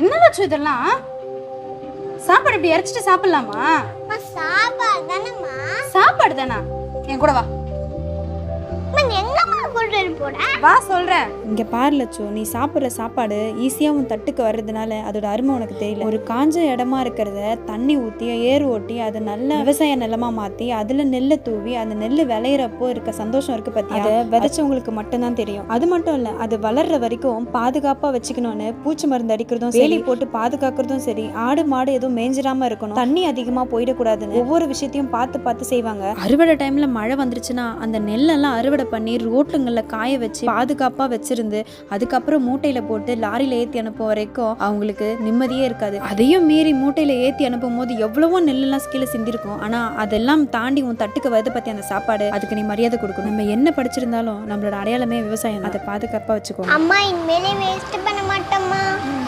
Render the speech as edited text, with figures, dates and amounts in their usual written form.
என்ன லட்சு இதெல்லாம்? சாப்பாடு இப்படி இறைச்சிட்டு சாப்பிடலாமா? சாப்பாடு தானம்மா. சாப்பாடு தானா? என் கூட வா. எங்கம்மா கூட்டிட்டு போற? வா சொல்றேன். இங்க பாரு லட்சு, நீ சாப்பிட்ற சாப்பாடு ஈஸியா உன் தட்டுக்கு வர்றதுனால அதோட அருமை உனக்கு தெரியல. ஒரு காஞ்ச இடமா இருக்கிறத தண்ணி ஊற்றி ஏர் ஓட்டி அதை நல்ல விவசாய நிலமா மாத்தி அதுல நெல்லை தூவி அந்த நெல் விளையிறப்போ இருக்க சந்தோஷம் இருக்கு பத்தியா? அதை விதைச்சவங்களுக்கு மட்டும்தான் தெரியும். அது மட்டும் இல்ல, அது வளர்ற வரைக்கும் பாதுகாப்பா வச்சுக்கணும்னு பூச்சி மருந்து அடிக்கிறதும் வேலி போட்டு பாதுகாக்கிறதும் சரி, ஆடு மாடு எதுவும் மேஞ்சிராம இருக்கணும், தண்ணி அதிகமா போயிடக்கூடாதுன்னு ஒவ்வொரு விஷயத்தையும் பார்த்து பார்த்து செய்வாங்க. அறுவடை டைம்ல மழை வந்துருச்சுன்னா அந்த நெல்லெல்லாம் அறுவடை பண்ணி ரோட்டுங்கள்ல காய வச்சு பாதுகாப்பா வச்சிருந்து அதுக்கப்புறம் மூட்டையில போட்டு லாரியில ஏத்தி அனுப்பும் வரைக்கும் அவங்களுக்கு நிம்மதியே இருக்காது. அதையும் மீறி மூட்டையில ஏத்தி அனுப்பும் போது எவ்வளவோ நெல்லெல்லாம் கீழே சிந்திருக்கும். ஆனா அதெல்லாம் தாண்டி உன் தட்டுக்கு வருது பத்தி அந்த சாப்பாடு, அதுக்கு நீ மரியாதை கொடுக்கணும். நம்ம என்ன படிச்சிருந்தாலும் நம்மளோட அடையாளமே விவசாயம். அதை பாதுகாப்பா வச்சுக்கோ. அம்மா இனிமேலே வேஸ்ட் பண்ண மாட்டோம்மா.